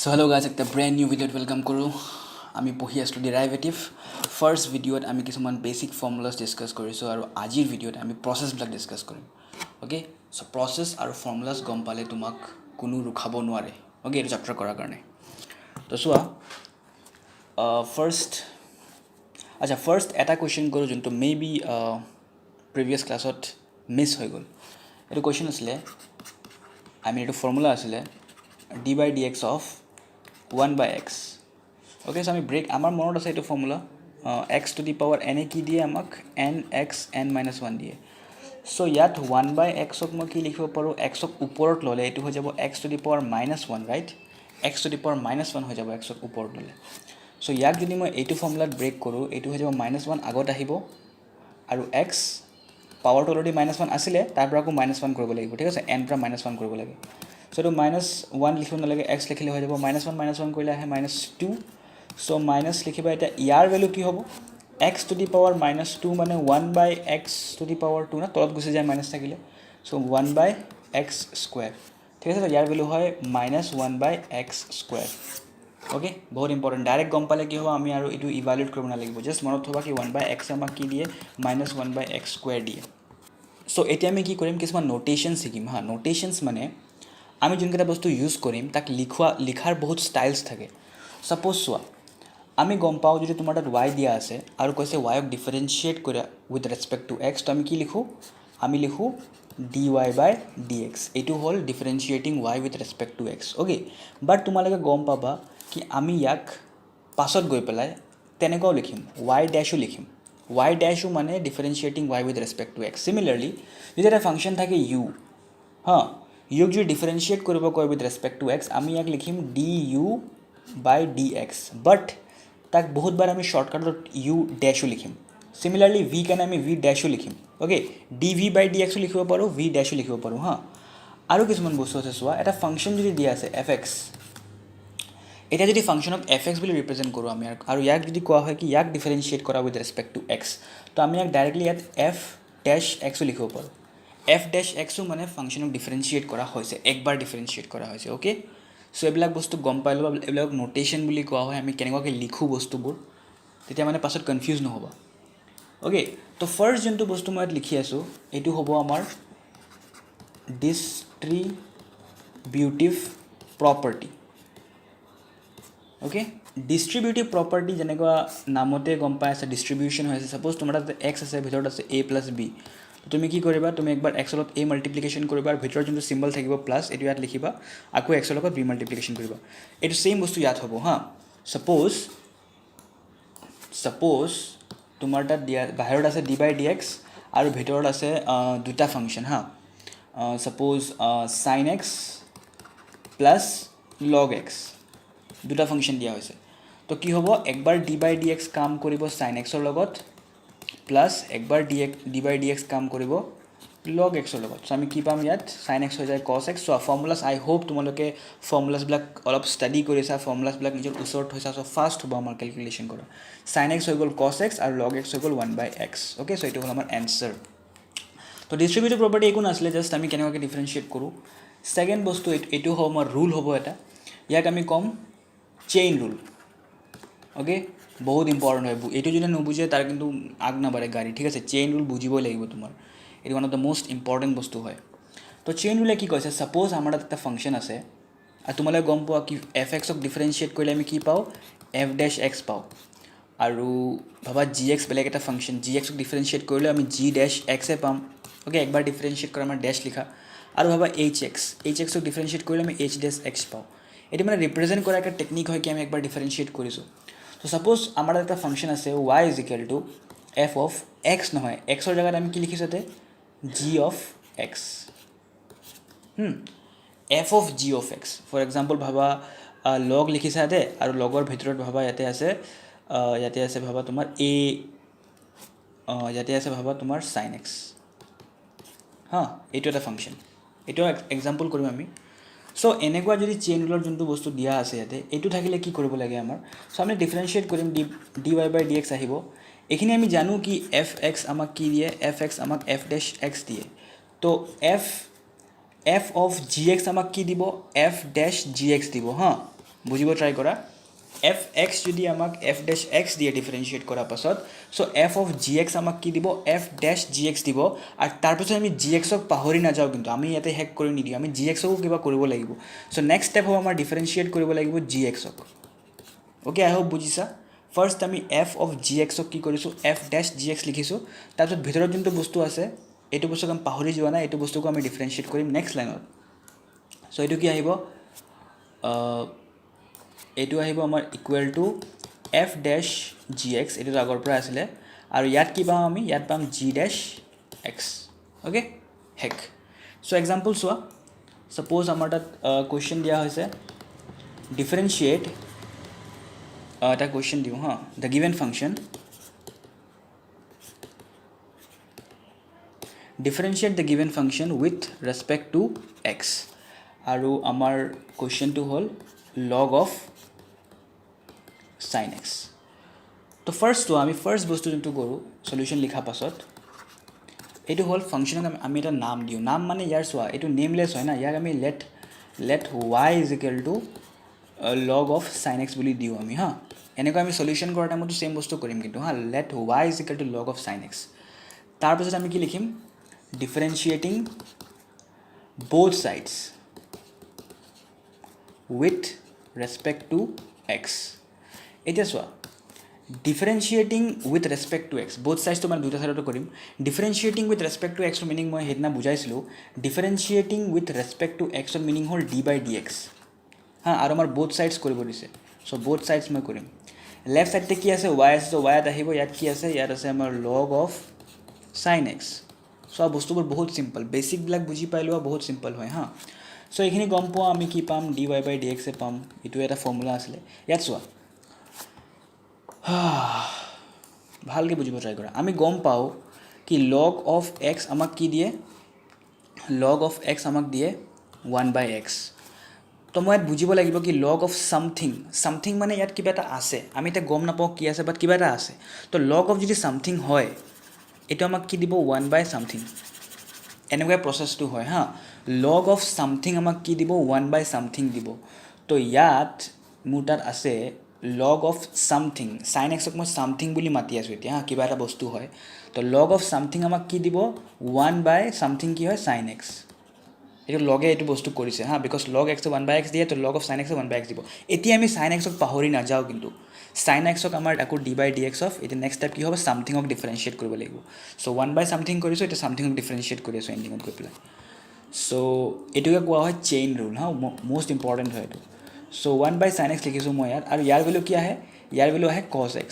So hello guys, একটা brand new video welcome কৰো আমি পঢ়ি আছো ডেৰিভেটিভ ফাৰ্স্ট ভিডিঅ'ত আমি কিছুমান বেসিক ফৰ্মুলাস ডিসকাস কৰিছো আৰু আজিৰ ভিডিঅ'ত আমি প্ৰসেস বিলাক ডিসকাস কৰিম ওকে সো প্ৰসেস আৰু ফৰ্মুলাস গম পালে তোমাক কোনো ৰুখাব নোৱাৰে ওকে এই চেপ্টাৰ কৰাৰ কাৰণে তো সোৱা ফাৰ্স্ট এটা কোৱেশ্চন কৰো যোনটো মেবি প্ৰিভিয়াস ক্লাছত মিস হৈ গল এটা কোৱেশ্চন আছিলে আমি এটা ফৰ্মুলা আছিলে d by dx of 1 by x okay so আমি break আমাৰ মনত আছে এইটো formula x to the power n কি দিয়ে আমাক n x n minus 1 দিয়ে so ইয়াত 1 by x ক মই কি লিখিব পাৰো x ক ওপৰত ললে এটো হৈ যাব x to the power minus 1 right x to the power minus 1 হৈ যাব x ক ওপৰত ললে so ইয়াক যদি মই এইটো ফৰ্মুলাত ব্ৰেক কৰো এটো হৈ যাব minus 1 আগত আহিব আৰু x পাৱাৰটো অলৰেডি minus 1 আছিল তাৰ পৰা আকৌ minus 1 কৰিব লাগিব ঠিক আছে n পৰা minus 1 কৰিব লাগিব so to minus 1 লিখিব না লাগে x লিখিলে হৈ যাব minus 1 কৰিলে আহে minus 2 so minus লিখিবা এটা ইয়াৰ ভ্যালু কি হ'ব x to the power minus 2 মানে 1 by x to the power 2 না তলত গুছি যায় minus থাকিলে so 1 by x square ঠিক আছে ইয়াৰ ভ্যালু হয় minus 1 by x square okay বহুত ইম্পৰ্টেন্ট ডাইৰেক্ট গম পালে কি হ'ব আমি আৰু এটো ইভালুয়েট কৰিব না লাগিব জাস্ট মনত থবা কি 1 by x আমাক কি দিয়ে minus 1 by x square দিয়ে so এতিয়া আমি কি কৰিম কিছুমান নোটেশন শিকিম হা নোটেশনস মানে আমি যোনকেইটা বস্তু ইউজ কৰিম তাক লিখাৰ বহুত ষ্টাইলস থাকে সাপোজ সোৱা আমি গম পাও যদি তোমাৰ তাত y দিয়া আছে আৰু কৈছে y ক ডিফাৰেন্সিয়েট কৰা উইথ ৰেসপেক্ট টু x তো আমি কি লিখো আমি লিখো dy by dx এটো হল differentiating y with respect to x okay but তোমালোকে গম পাবা কি আমি ইয়াক পাছত গৈ পেলাই তেনেকৈ লিখিম y ড্যাশও লিখিম y ড্যাশও মানে ডিফাৰেন্সিয়েটিং y with respect to x সিমিলাৰলি যদি এটা ফাংশন থাকে u হা ইউক যদি ডিফাৰেন্সিয়েট কৰিব কয় উইথ ৰেসপেক্ট টু x আমি ইয়াক লিখিম du by dx বাট তাক বহুত বাৰ আমি শর্টকাটত u ড্যাশও লিখিম সিমিলারলি v কেন আমি v ড্যাশও লিখিম ওকে dv by dx লিখিব পাৰো v ড্যাশও লিখিব পাৰো হা আৰু কিছুমান বস্তু আছে সোৱা এটা ফাংশন যদি দিয়া আছে fx এটা যদি ফাংশনক fx বুলি ৰিপ্ৰেজেন্ট কৰো আমি আৰু ইয়াক যদি কোৱা হয় কি ইয়াক ডিফাৰেন্সিয়েট কৰা উইথ ৰেসপেক্ট টু x তো আমি ইয়াক ডাইৰেক্টলি ইয়াত f dash x লিখিব পাৰো f dash x মানে ফাংশনক ডিফাৰেন্সিয়েট কৰা হৈছে একবাৰ ডিফাৰেন্সিয়েট কৰা হৈছে ওকে সো এবিলাক বস্তু গম পাইলো এবিলাক নোটেশন বুলি কোৱা হয় আমি কেনেকৈ লিখো বস্তুবোৰ তেতিয়া মানে পাছত কনফিউজ নহবা ওকে তো ফাৰ্স্ট যোনটো বস্তু মই লিখি আছো এটো হ'ব আমাৰ ডিস্ট্ৰিবিউটিভ প্ৰপাৰ্টি ওকে ডিস্ট্ৰিবিউটিভ প্ৰপাৰ্টি যেনেকুৱা নামতে গম পাই আছে ডিস্ট্ৰিবিউশন হৈছে সাপোজ তোমাৰ তাত x আছে ভিতৰত আছে a + b তুমি কি কৰিবা তুমি একবাৰ x লগত a মাল্টিপ্লিকেশন কৰিবা আৰু ভিতৰত যোনটো সিম্বল থাকিব প্লাস এটো ইয়াত লিখিবা আকৌ x লগত b মাল্টিপ্লিকেশন কৰিবা এটো সেম বস্তু ইয়াত হ'ব হা সাপোজ তোমাৰ তাত বাহিৰত আছে d by dx আৰু ভিতৰত আছে দুটা ফাংশন হা suppose sin x plus log x দুটা ফাংশন দিয়া হৈছে তো কি হ'ব একবাৰ d by dx কাম কৰিব sin x ৰ লগত প্লাস একবাৰ d by dx কাম কৰিব log x ৰ লগত সো আমি কি পাম ইয়াত sin x হৈ যায় cos x সো ফৰ্মুলাস আই হোপ তোমালোকে ফৰ্মুলাস বিলাক অলপ ষ্টাডি কৰিছা ফৰ্মুলাস বিলাক নিজৰ ওচৰত হৈছা সো ফাস্ট হ'ব আমাৰ ক্যালকুলেশন কৰা sin x হৈ গল cos x আৰু log x হৈ গল 1 by x ওকে সো এটো হল আমাৰ आंसर তো ডিস্ট্ৰিবিউটিভ প্ৰপাৰ্টি একো নাছিলে জাস্ট আমি কেনেকৈ ডিফাৰেন্সিয়েট কৰো সেকেন্ড বস্তু এটো হ'ব আমাৰ ৰুল হ'ব এটা ইয়াক আমি কম চেইন ৰুল ওকে বহুত ইম্পৰ্টেন্ট হয় এটো যদি নবুজে তাৰ কিন্তু আগ না বাৰে গাড়ী ঠিক আছে চেইন ৰুল বুজিবই লাগিব তোমাৰ এটো one of the most important বস্তু হয় তো চেইন ৰুলে কি কৈছে সাপোজ আমাৰ এটা ফাংশন আছে আৰু তোমালে গম পোৱা কি fx ক ডিফাৰেন্সিয়েট কৰিলে আমি কি পাও f dash x পাও আৰু ভাবা gx বেলেগ এটা ফাংশন gx ক ডিফাৰেন্সিয়েট কৰিলে আমি g dash x এ পাম ওকে একবাৰ ডিফাৰেন্সিয়েট কৰা আমাৰ ড্যাশ লিখা আৰু ভাবা hx ক ডিফাৰেন্সিয়েট কৰিলে আমি h dash x পাও এটো মানে ৰিপ্ৰেজেন্ট কৰা একটা টেকনিক হয় কি আমি একবাৰ ডিফাৰেন্সিয়েট কৰিছো তো সাপোজ আমাৰ এটা ফাংশন আছে y f of x নহয় x ৰ জায়গাত আমি কি লিখিছতে g of x f of g of x for example ভাবা log লিখিছাতে আৰু লগৰ ভিতৰত ভাবা ইয়াতে আছে ভাবা তোমাৰ a ইয়াতে আছে ভাবা তোমাৰ sin x হা এটো এটা ফাংশন এটো এক্সাম্পল কৰিম আমি সো এনেকুৱা যদি চেইন ৰুলৰ যোনটো বস্তু দিয়া আছে ইয়াতে এটো থাকিলে কি কৰিব লাগে আমাৰ সো আমি ডিফাৰেন্সিয়েট কৰিম dy by dx আহিব এখিনি আমি জানো কি fx আমাক কি দিয়ে fx আমাক f dash x দিয়ে তো f of gx আমাক কি দিব f dash gx দিব হা বুজিব ট্ৰাই কৰা এফ এক্স যদি আমাক এফ ডেছ এক্স দিয়ে ডিফাৰেঞ্চিয়েট কৰাৰ পাছত চ' এফ অফ জি এক্স আমাক কি দিব এফ ডেছ জি এক্স দিব আৰু তাৰপিছত আমি জি এক্সক পাহৰি নাযাওঁ কিন্তু আমি ইয়াতে হেক কৰি নিদিওঁ আমি জি এক্সকো কিবা কৰিব লাগিব চ' নেক্সট ষ্টেপ হ'ব আমাৰ ডিফাৰেঞ্চিয়েট কৰিব লাগিব জি এক্সক অ'কে আই হোপ বুজিছা ফাৰ্ষ্ট আমি এফ অফ জি এক্সক কি কৰিছোঁ এফ ডেছ জি এক্স লিখিছোঁ তাৰপিছত ভিতৰত যোনটো বস্তু আছে এইটো বস্তুক আমি পাহৰি যোৱা নাই এইটো বস্তুকো আমি ডিফাৰেঞ্চিয়েট কৰিম নেক্সট লাইনত চ' এইটো কি আহিব এইটো আহিব আমাৰ equal to f dash g x এইটোতো আগৰ পৰা আছিলে আৰু ইয়াত কি পাম আমি ইয়াত পাম জি ডেছ এক্স অ'কে হেক চ' এক্সাম্পল চোৱা ছাপ'জ আমাৰ তাত কুৱেশ্যন দিয়া হৈছে ডিফাৰেঞ্চিয়েট এটা কুৱেশ্যন দিওঁ হা the given function differentiate the given function with respect to x আৰু আমাৰ কুৱেশ্যনটো হ'ল log of sin x তো ফাৰ্ষ্টটো আমি ফাৰ্ষ্ট বস্তু যোনটো কৰোঁ সলিউশ্যন লিখাৰ পাছত এইটো হ'ল ফাংচনক আমি এটা নাম দিওঁ নাম মানে ইয়াৰ চোৱা এইটো নেমলেছ হয় না ইয়াক আমি let y is equal to log of sin x বুলি দিওঁ আমি হা এনেকৈ আমি সলিউশ্যন কৰাৰ টাইমতো চেম বস্তু কৰিম কিন্তু হা let y is equal to log of sin x তাৰপিছত আমি কি লিখিম differentiating both sides with respect to x এতিয়া চোৱা differentiating with respect to x both sides তো মানে দুটা সাইডতো কৰিম differentiating with respect to x ৰ মিনিং মই হেদিনা বুজাইছিলোঁ differentiating with respect to x ৰ মিনিং হ'ল d by dx হা আৰু আমাৰ both sides কৰিব দিছে so both sides মই কৰিম লেফট সাইডতে কি আছে y আছে so y ত আহিব ইয়াত কি আছে ইয়াত আছে আমাৰ log of sin x সব বস্তুবোৰ বহুত সিম্পল বেসিকবিলাক বুজি পাইলোৱা বহুত সিম্পল হয় হা সো এইখিনি গম পোৱা আমি কি পাম dy by dx এ পাম এটো এটা ফৰ্মুলা আছিল ইয়াত চোৱা ভালকে বুজিব ট্ৰাই কৰা আমি গম পাও কি log of x আমাক কি দিয়ে log of x আমাক দিয়ে 1 by x তো মই বুজিব লাগিব কি log of something মানে ইয়াত কিবা এটা আছে আমি এটা গম নাপাও কি আছে বাট কিবা এটা আছে তো log of যদি something হয় এটা আমাক কি দিব 1 by something এনেকুৱা প্ৰসেসটো হয় হা log of something আমাক কি দিব 1 by something দিব তো ইয়াত মুটাত আছে log of something sin x ক মই something বুলি মাতি আছো এতিয়া কিবা এটা বস্তু হয় তো log of something আমাক কি দিব 1 by something কি হয় sin x এটো লগে এটো বস্তু কৰিছে হা because log x 1 by x দিয়ে তো log of sin x 1 by x দিব এতিয়া আমি sin x ক পাহৰি না যাও কিন্তু sin x ক আমাৰ আকৌ d by dx অফ এটা নেক্সট স্টেপ কি হ'ব something ক ডিফাৰেন্সিয়েট কৰিব লাগিব সো 1 by something কৰিছো এটা something ক ডিফাৰেন্সিয়েট কৰি আছো এন্ডিংত গৈ পেলাই সো এটোকে কোৱা হয় চেইন ৰুল হা মোস্ট ইম্পৰ্টেন্ট হয় এটো সো 1 by sin x লিখিছো মই ইয়াত আৰু ইয়াৰ ভ্যালু কি আহে ইয়াৰ ভ্যালু আহে cos x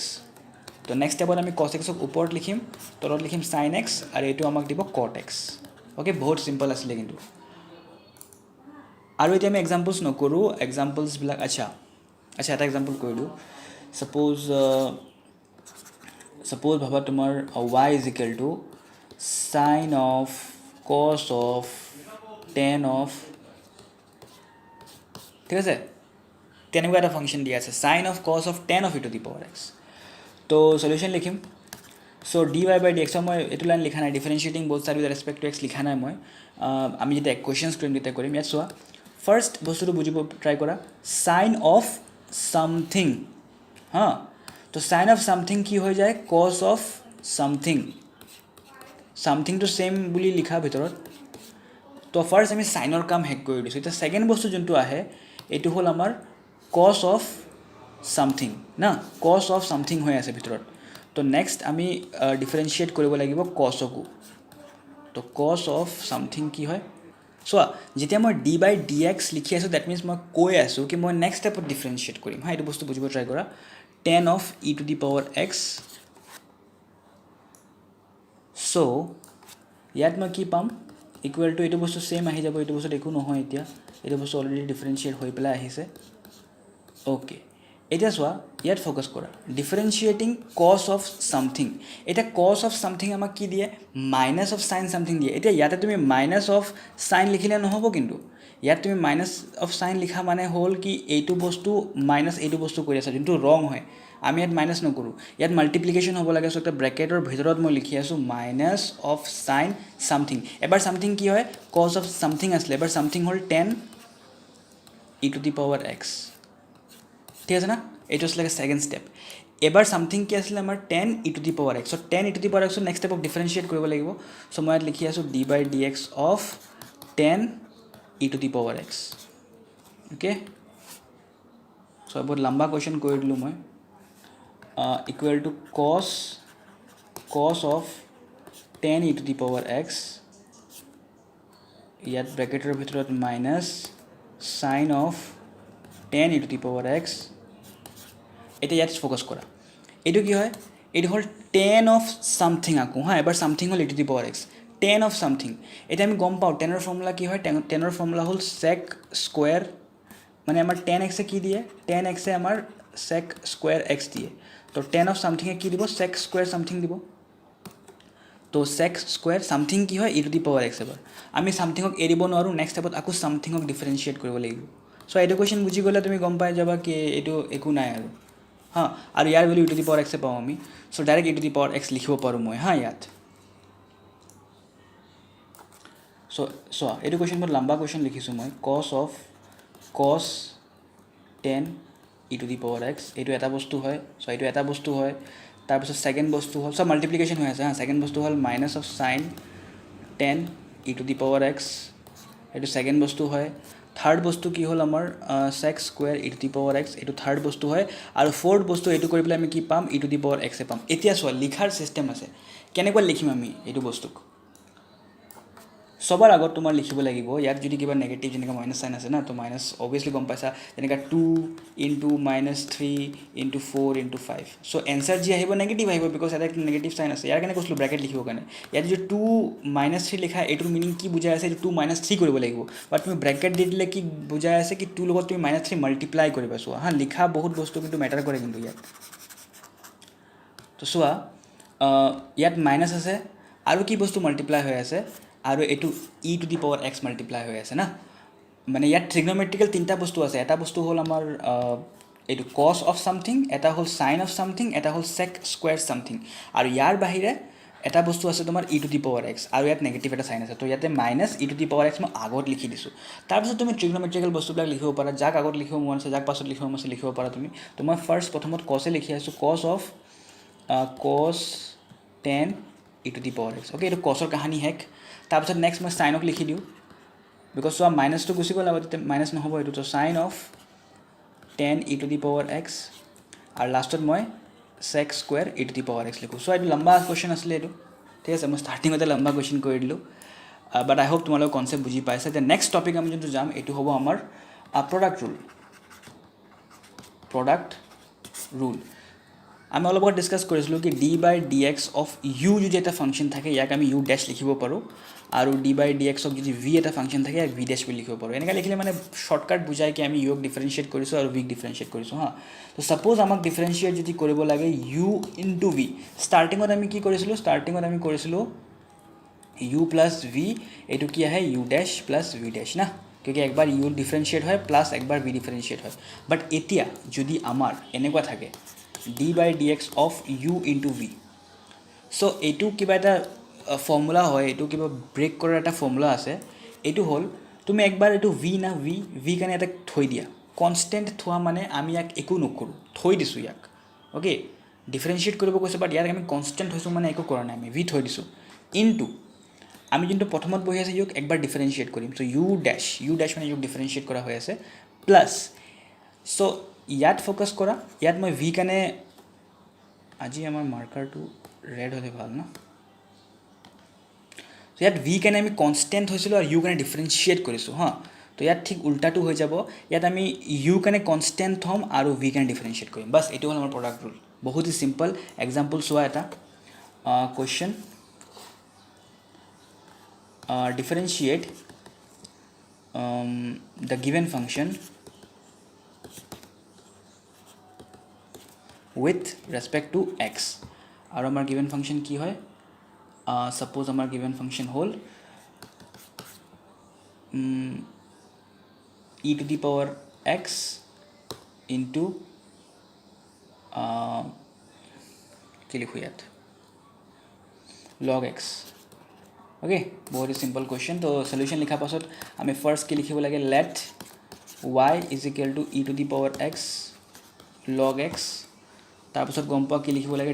তো নেক্সট স্টেপত আমি cos x ক ওপৰত লিখিম তলত লিখিম sin x আৰু এটো আমাক দিব cot x ওকে বহুত সিম্পল আছিল কিন্তু আৰু এতিয়া আমি এক্সাম্পলস নকৰো এক্সাম্পলস বিলাক আচ্ছা এটা এক্সাম্পল কৰি দিও suppose ভাবা তোমাৰ y is equal to sin of cos of tan of ঠিক আছে তেনেকুৱা এটা ফাংশন দিয়া আছে sin of cos of tan of e to the power x তো সলিউশন লিখিম সো dy by dx মই এটো লাইন লিখা নাই differentiating both sides with respect to x লিখা নাই মই আমি যেটা ইকুয়েশনস কৰিম ইয়াত চোৱা ফাৰ্স্ট বস্তুটো বুজিব ট্ৰাই কৰা sin of something হা তো sin of something কি হৈ যায় cos of something to same বুলি লিখা ভিতৰত তো ফাৰ্স্ট আমি সাইনৰ কাম হেক কৰি দিছো এটা সেকেন্ড বস্তু যোনটো আহে এটো হল আমাৰ cos of something না cos of something হৈ আছে ভিতৰত তো নেক্সট আমি ডিফাৰেন্সিয়েট কৰিব লাগিব cos কো তো cos of something কি হয় সো যেতিয়া মই d by dx লিখি আছো দ্যাট মিন্স মই কৈ আছো কি মই নেক্সট স্টেপত ডিফারেন্সিয়েট কৰিম হা এটো বস্তু বুজিব ট্ৰাই কৰা tan of e to the power x so ইয়াত মই কি পাম ইকুৱেল টু এটো বস্তু সেম আহি যাব এটো বস্তু একো নহয় এতিয়া এটো বস্তু অলৰেডি ডিফাৰেন্সিয়েট হৈ পেলাই আহিছে ওকে এতিয়া চোৱা ইয়াত ফোকাস কৰা ডিফারেন্সিয়েটিং cos of something এটা cos of something আমাক কি দিয়ে minus of sin something দিয়ে এতিয়া ইয়াতে তুমি minus of sin লিখিলে নহব কিন্তু ইয়াত তুমি minus of sin লিখা মানে হল কি এইটো বস্তু minus এইটো বস্তু কৰি আছে কিন্তু ৰং হয় আমি ইয়াত মাইনাস নকৰো ইয়াত মাল্টিপ্লিকেশন হ'ব লাগে সো একটা ব্ৰ্যাকেটৰ ভিতৰত মই লিখি আছো minus of sin something এবাৰ something কি হয় cos of something আসলে এবাৰ something hall tan e to the power x ঠিক আছে না এইটো আছিলে ছেকেণ্ড ষ্টেপ এবাৰ ছামথিং কি আছিলে আমাৰ 10 e to the power x so' 10 e to the power এক্সৰ নেক্সট ষ্টেপক ডিফাৰেঞ্চিয়েট কৰিব লাগিব চ' মই ইয়াত লিখি আছোঁ d by d x of 10 e to the power x okay so' বহুত লম্বা কুৱেশ্যন কৰি দিলোঁ মই equal to cos of 10 e to the power x ইয়াত ব্ৰেকেটৰ ভিতৰত minus sign of 10 e to the power x এতিয়া ইয়াত ফ'কাছ কৰা এইটো কি হয় এইটো হ'ল 10 অফ ছামথিং আকৌ হা এবাৰ ছামথিং হ'ল e to the power x 10 of something এতিয়া আমি গম পাওঁ 10ৰ ফৰ্মুলা কি হয় 10ৰ ফৰ্মুলা হ'ল চেক স্কুৱেৰ মানে আমাৰ 10x কি দিয়ে 10x আমাৰ চেক স্কুৱেৰ এক্স দিয়ে তো 10 অফ ছামথিঙে কি দিব চেক স্কুৱেৰ ছামথিং দিব তো চেক স্কুৱেৰ ছামথিং কি হয় ই টু দি পাৱাৰ এক্স এবাৰ আমি ছামথিঙক এৰিব নোৱাৰোঁ নেক্সট ষ্টেপত আকৌ ছামথিঙক ডিফাৰেঞ্চিয়েট কৰিব লাগিব চ' এইটো কুৱেশ্যন বুজি গ'লে তুমি গম পাই যাবা কি এইটো একো নাই আৰু হা আৰু ইয়াৰ value e to the power এক্সে পাওঁ আমি so' direct e to the power x লিখিব পাৰোঁ মই হা ইয়াত চ' চোৱা এইটো কুৱেশ্যন বহুত লম্বা কুৱেশ্যন লিখিছোঁ মই কছ 10 e to the power x এইটো এটা বস্তু হয় চ' এইটো এটা বস্তু হয় তাৰপিছত ছেকেণ্ড বস্তু হ'ল চব মাল্টিপ্লিকেশ্যন হৈ আছে হা ছেকেণ্ড বস্তু হ'ল minus of sine 10 e to the power x এইটো ছেকেণ্ড বস্তু হয় থাৰ্ড বস্তু কি হ'ল আমাৰ sec square e to the power x এইটো থাৰ্ড বস্তু হয় আৰু ফ'ৰ্থ বস্তু এইটো কৰি পেলাই আমি কি পাম ই টু দি পাৱাৰ এক্সে পাম এতিয়া চোৱা লিখাৰ ছিষ্টেম আছে কেনেকৈ লিখিম আমি এইটো বস্তুক সবাৰ আগত তোমাৰ লিখিব লাগিব ইয়াত যদি কিবা নেগেটিভ যেনেকৈ মাইনাছ চাইন আছে না তো মাইনাছ অবভিয়াছলি গম পাইছা যেনেকৈ 2 ইনটু -3 ইনটু 4 ইনটু 5 চ' এনচাৰ যি আহিব নেগেটিভ আহিব বিকজ এটা নেগেটিভ চাইন আছে ইয়াৰ কাৰণে কৈছিলোঁ ব্ৰেকেট লিখিবৰ কাৰণে ইয়াত যদি 2 -3 লিখা এইটোৰ মিনিং কি বুজাই আছে 2 -3 কৰিব লাগিব বাট তুমি ব্ৰেকেট দি দিলে কি বুজাই আছে কি 2 লগত তুমি -3 মাল্টিপ্লাই কৰিবা চোৱা হা লিখা বহুত বস্তু কিন্তু মেটাৰ কৰে কিন্তু ইয়াত তো চোৱা ইয়াত মাইনাছ আছে আৰু কি বস্তু মাল্টিপ্লাই হৈ আছে আৰু এইটো e to the power x multiply হৈ আছে না মানে ইয়াত ট্ৰিগনমেট্ৰিকেল তিনিটা বস্তু আছে এটা বস্তু হ'ল আমাৰ এইটো কছ অফ ছামথিং এটা হ'ল চাইন অফ ছামথিং এটা হ'ল চেক স্কুৱেৰ ছামথিং আৰু ইয়াৰ বাহিৰে এটা বস্তু আছে তোমাৰ ই টু দি পাৱাৰ এক্স আৰু ইয়াত নেগেটিভ এটা চাইন আছে তো ইয়াতে minus E to the power x মই আগত লিখি দিছোঁ তাৰপিছত তুমি ট্ৰিগনমেট্ৰিকেল বস্তুবিলাক লিখিব পাৰা যাক আগত লিখিব মন আছে যাক পাছত লিখিব মন আছে লিখিব পাৰা তুমি তো মই প্ৰথমত কছে লিখি আছোঁ cos 10 e to the power x okay এইটো কছৰ কাহানী হেক তাৰপিছত নেক্সট মই চাইনক লিখি দিওঁ বিকজ চোৱা মাইনাছটো গুচি গ'ল আগতে মাইনাছ নহ'ব এইটো তো sine of 10 e to the power x আৰু লাষ্টত মই sec square e to the power x লিখোঁ চ' এইটো লম্বা কুৱেশ্যন আছিলে এইটো ঠিক আছে মই ষ্টাৰ্টিঙতে লম্বা কুৱেশ্যন কৰি দিলোঁ বাট আই হোপ তোমালোকে কনচেপ্ট বুজি পাইছে যে নেক্সট টপিক আমি যোনটো যাম এইটো হ'ব আমাৰ প্ৰডাক্ট ৰুল আমি অলপ আগত ডিছকাছ কৰিছিলোঁ কি d by d x of u যদি এটা ফাংচন থাকে ইয়াক আমি ইউ ডেছ লিখিব পাৰোঁ আৰু d by d x of যদি ভি এটা ফাংচন থাকে ইয়াক ভি ডেছ বুলি লিখিব পাৰোঁ এনেকৈ লিখিলে মানে শ্বৰ্টকাট বুজাই কি আমি ইউক ডিফাৰেঞ্চিয়েট কৰিছোঁ আৰু ভিক ডিফাৰেঞ্চিয়েট কৰিছোঁ হা তো ছাপ'জ আমাক ডিফাৰেঞ্চিয়েট যদি কৰিব লাগে ইউ ইনটু ভি ষ্টাৰ্টিঙত আমি কি কৰিছিলোঁ ইউ প্লাছ ভি এইটো কি আহে u dash plus v dash না কিয় একবাৰ ইউ ডিফাৰেঞ্চিয়েট হয় প্লাছ একবাৰ ভি ডিফাৰেঞ্চিয়েট হয় বাট এতিয়া যদি আমাৰ এনেকুৱা থাকে d by d x of u into v so' এইটো কিবা এটা ফৰ্মুলা হয় এইটো কিবা ব্ৰেক কৰাৰ এটা ফৰ্মুলা আছে এইটো হ'ল তুমি একবাৰ এইটো ভি কাৰণে এটা থৈ দিয়া কনষ্টেণ্ট থোৱা মানে আমি ইয়াক একো নকৰোঁ থৈ দিছোঁ ইয়াক অ'কে ডিফাৰেঞ্চিয়েট কৰিব কৈছোঁ বাট ইয়াক আমি কনষ্টেণ্ট হৈছোঁ মানে একো কৰা নাই আমি ভি থৈ দিছোঁ ইনটু আমি যোনটো প্ৰথমত বহি আছে ইউক একবাৰ ডিফাৰেঞ্চিয়েট কৰিম চ' ইউ ডেছ মানে ইউক ডিফাৰেঞ্চিয়েট কৰা হৈ আছে প্লাছ চ' ইয়াত ফ'কাছ কৰা ইয়াত মই ভি কাৰণে আজি আমাৰ মাৰ্কাৰটো ৰেড হ'লে ভাল ন চ' ইয়াত ভি কাৰণে আমি কনষ্টেণ্ট হৈছিলোঁ আৰু ইউ কাৰণে ডিফাৰেঞ্চিয়েট কৰিছোঁ হা তো ইয়াত ঠিক উল্টাটো হৈ যাব ইয়াত আমি ইউ কাৰণে কনষ্টেণ্ট থ'ম আৰু ভি কাৰণে ডিফাৰেঞ্চিয়েট কৰিম বাছ এইটো হ'ল আমাৰ প্ৰডাক্ট ৰুল বহুত হি চিম্পল এক্সাম্পল চোৱা এটা question differentiate the given function with respect to x আৰু আমাৰ given function কি হয় suppose আমাৰ given function হ'ল e to the power x into কি লিখোঁ ইয়াত log x অ'কে বহুত চিম্পল কুৱেশ্যন তো সলিউশ্যন লিখাৰ পাছত আমি ফাৰ্ষ্ট কি লিখিব লাগে let y is equal to e to the power x log x তাৰপিছত গম পোৱা কি লিখিব লাগে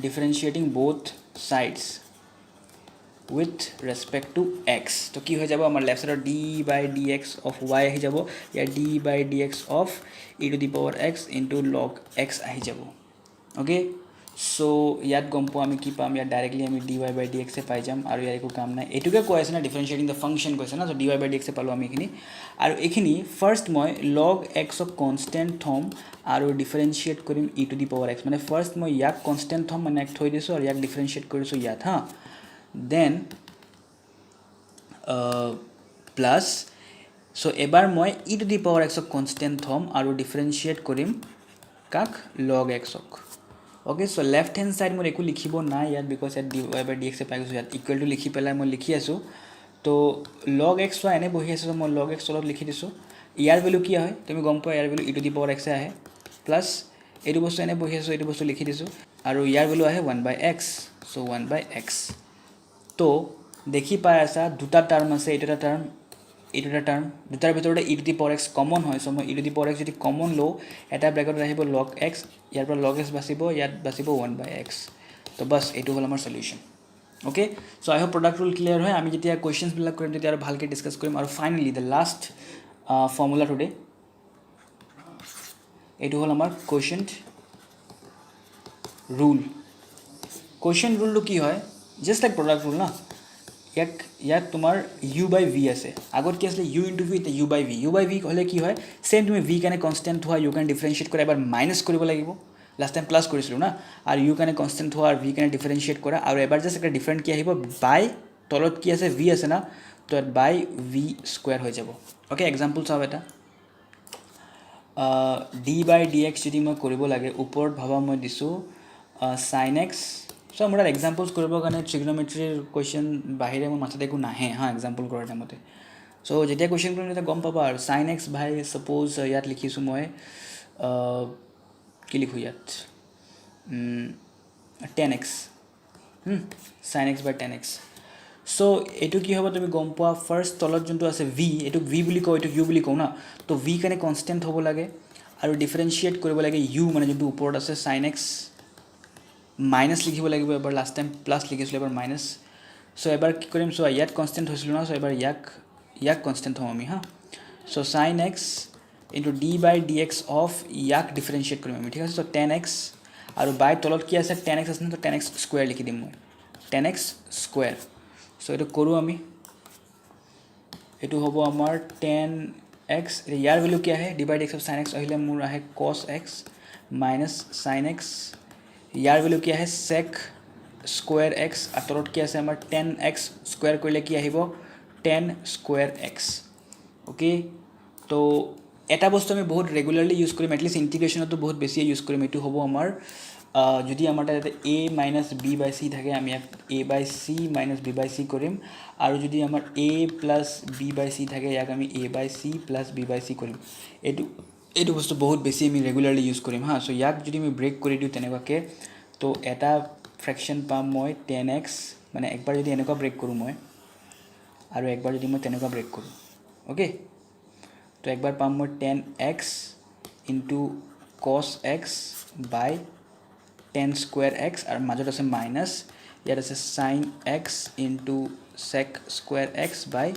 differentiating both sides with respect to x তো কি হৈ যাব আমাৰ left সাইডৰ d by dx of y আহি যাব ইয়া d by dx of e to the power x into log x আহি যাব ওকে সো ইয়াত গম পোৱা আমি কি পাম ইয়াত ডাইৰেক্টলি আমি dy by dx এ পাই যাম আৰু ইয়াৰ একো কাম নাই এটুকে কৈ আছে না ডিফাৰেন্সিয়েটিং দ্য ফাংশন কৈছে না সো dy by dx এ পালো আমি এখিনি আৰু এখিনি ফাৰ্স্ট মই log x অফ কনস্ট্যান্ট থম আৰু ডিফাৰেন্সিয়েট কৰিম e to the power x মানে ফাৰ্স্ট মই ইয়াক কনস্ট্যান্ট থম মানে এক থৈ দিছো আৰু ইয়াক ডিফাৰেন্সিয়েট কৰিছো ইয়াত হা then plus so এবাৰ মই e to the power x of constant থম আৰু ডিফাৰেন্সিয়েট কৰিম কাক log x অক okay so left hand side মোৰ একো লিখিব নাই ইয়াত because ইয়াত dy by dx এ পাই গৈছো ইয়াত ইকুৱেল টু লিখি পেলাই মই লিখি আছো তো log x টো এনে বহি আছে মই log x তলত লিখি দিছো ইয়াৰ ভ্যালু কি হয় তুমি গম পোৱা ইয়াৰ value e to the power x এ আহে প্লাস এইটো বস্তু এনে বহি আছে এইটো বস্তু লিখি দিছো আৰু ইয়াৰ ভ্যালু আহে 1 by x so 1 by x তো দেখি পাই আছা দুটা টার্ম আছে এটা টার্ম দুটাৰ ভিতৰতে e to the power x common হয় সো মই e to the power x যদি কমন লো এটা ব্র্যাকেটত আহিব log x ইয়াৰ পৰা log x বাছিব ইয়াত বাছিব 1 by x তো বাস এটো হল আমাৰ সলিউশন ওকে সো আই হোপ প্ৰডাক্ট ৰুল ক্লিয়াৰ হয় আমি যেতিয়া কোৱেশ্চনস বিলাক কৰিম তেতিয়া আৰু ভালকে ডিসকাস কৰিম আৰু finally the last formula today এটো হল আমাৰ কোৱেশ্চন ৰুলটো কি হয় জাস্ট লাইক প্ৰডাক্ট ৰুল না ইয়াক তোমাৰ u by v আছে আগত কি আছিল u into v তে u by v হলে কি হয় সেম তুমি v কানে কনস্ট্যান্ট হোৱা u কানে ডিফাৰেন্সিয়েট কৰা এবাৰ মাইনাস কৰিব লাগিব লাস্ট টাইম প্লাস কৰিছিলো না আৰু u কানে কনস্ট্যান্ট হোৱা আৰু v কানে ডিফাৰেন্সিয়েট কৰা আৰু এবাৰ জাস্ট একটা ডিফারেন্ট কি আহিব বাই তলত কি আছে v আছে না তো বাই v স্কয়ার হৈ যাব ওকে एग्जांपल চাও এটা d by dx যদি মই কৰিব লাগে ওপৰত ভাবা মই দিছো sin x সো আমৰা एग्जांपल्स কৰিবৰ কাৰণে ট্ৰিগনোমেট্ৰিৰ কোৱেশ্চন বাহিৰে মোৰ মাথাত একো নাহে হা एग्जांपल কৰাৰ টাইমতে সো যেতিয়া কোৱেশ্চন কৰিম তেতিয়া গম পাবা আৰু sin x ভাই সাপোজ ইয়াত লিখিছো মই কি লিখো ইয়াত tan x sin x by tan x so এটো কি হ'ব তুমি গম পোৱা ফার্স্ট তলত যোনটো আছে v এটো v বুলি কও এটো u বুলি কও না তো v কানে কনস্ট্যান্ট হ'ব লাগে আৰু ডিফাৰেন্সিয়েট কৰিব লাগে u মানে যোনটো ওপৰত আছে sin x মাইনাস লিখিব লাগিব এবাৰ লাস্ট টাইম প্লাস লিখিছিল এবাৰ মাইনাস সো এবাৰ কি কৰিম সো ইয়াত কনস্ট্যান্ট হৈছিল না সো এবাৰ ইয়াক কনস্ট্যান্ট হম আমি হা so sin x into d by dx of ইয়াক ডিফারেন্সিয়েট কৰিম আমি ঠিক আছে সো tan x আৰু বাই তলত কি আছে tan x আছে না তো tan x স্কয়ার লিখি দিম মই tan x স্কয়ার সো এটো কৰো আমি এটো হ'ব আমাৰ tan x ইয়াৰ ভ্যালু কি আহে d by dx of sin x আহিলে মোৰ আহে cos x minus sin x ইয়াৰ ভ্যালু কি আহে sec square x আতৰত কি আছে আমাৰ tan x স্কয়াৰ কৰিলে কি আহিব tan square x ওকে তো এটা বস্তু আমি বহুত ৰেগুলাৰলি ইউজ কৰিম এটলিস্ট ইন্টিগ্ৰেশনটো বহুত বেছি ইউজ কৰিম এটো হ'ব আমাৰ যদি আমাৰ তাতে a - b by c থাকে আমি a by c - b by c কৰিম আৰু যদি আমাৰ a + b by c থাকে ইয়াক আমি a by c + b by c কৰিম এটো বস্তু বহুত বেছি আমি ৰেগুলাৰলি ইউজ কৰিম হা সো ইয়াক যদি আমি ব্ৰেক কৰি দিও তেনেকুৱাকে তো এটা ফ্ৰেকশন পাম মই tan x মানে একবাৰ যদি এনেকুৱা ব্ৰেক কৰো মই আৰু একবাৰ যদি মই তেনেকুৱা ব্ৰেক কৰো ওকে তো একবাৰ পাম মই tan x into cos x by tan square x আৰু মাজত আছে মাইনাস ইয়াত আছে sin x into sec square x by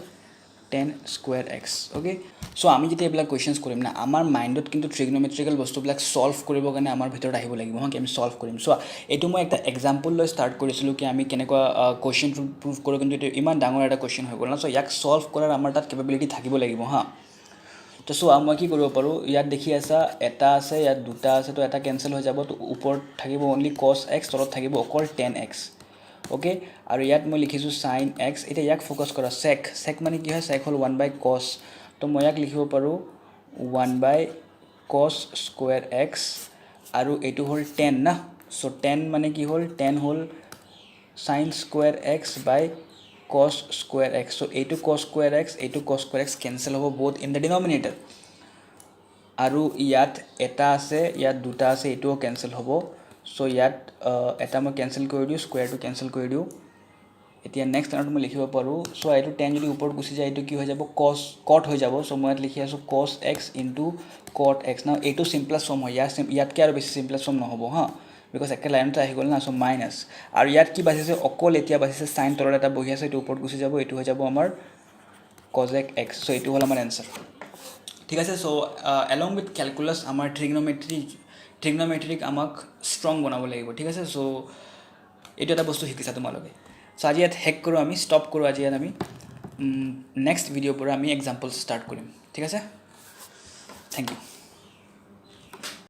tan square x okay so আমি যেতিয়া এবলা কোৱেশ্চনস কৰিম না আমাৰ মাইন্ডত কিন্তু ট্ৰিগনোমেট্ৰিক্যাল বস্তুবিলাক সলভ কৰিব কাৰণে আমাৰ ভিতৰত আহিব লাগিব হা কি আমি সলভ কৰিম সো এটো মই একটা एग्जांपल লৈ স্টাৰ্ট কৰিছিলো কি আমি কেনেকুৱা কোৱেশ্চন প্ৰুভ কৰো কিন্তু এটো ইমান ডাঙৰ এটা কোৱেশ্চন হৈ গ'ল না সো ইয়াক সলভ কৰাৰ আমাৰ তাত কেপাবিলিটি থাকিব লাগিব হা তো সো মই কি কৰিব পাৰো ইয়াত দেখি আছা এটা আছে ইয়াত দুটা আছে তো এটা ক্যান্সেল হৈ যাব তো ওপৰত থাকিব অনলি cos x তলত থাকিব অকল tan x ওকে আৰু ইয়াত মই লিখিছো sin x এটা ইয়াক ফোকাস কৰা sec মানে কি হয় sec হল 1 by cos তো মই ইয়াক লিখিব পাৰো 1 by cos square x আৰু এটো হল tan না সো tan মানে কি হল tan hall sin square x by cos square x so a to cos square x cancel hobo both in the denominator aru yat eta ase yat duta ase eto cancel hobo so yat eta mo cancel kori diu square to cancel kori diu এতিয়া next লাইনত মই লিখিব পাৰোঁ চ' এইটো 10 যদি ওপৰত গুচি যায় এইটো কি হৈ যাব কট হৈ যাব চ' মই ইয়াত লিখি আছোঁ cos x into cot x না এইটো চিম্পলেষ্ট ফৰ্ম হয় ইয়াতকৈ আৰু বেছি চিম্পলেষ্ট ফৰ্ম নহ'ব হা বিকজ একে লাইনতে আহি গ'ল না চ' মাইনাছ আৰু ইয়াত কি বাচিছে অকল এতিয়া বাচিছে চাইন তলত এটা বহি আছে এইটো ওপৰত গুচি যাব এইটো হৈ যাব আমাৰ cos x চ' এইটো হ'ল আমাৰ এনচাৰ ঠিক আছে চ' এলং উইথ কেলকুলাছ আমাৰ ট্ৰিগনমেট্ৰিক আমাক ষ্ট্ৰং বনাব লাগিব ঠিক আছে চ' এইটো এটা বস্তু শিকিছা তোমালোকে চ' আজি ইয়াত হেক কৰোঁ আমি ষ্টপ কৰোঁ আজি ইয়াত আমি নেক্সট ভিডিঅ'ৰ পৰা আমি এক্সাম্পল ষ্টাৰ্ট কৰিম ঠিক আছে থেংক ইউ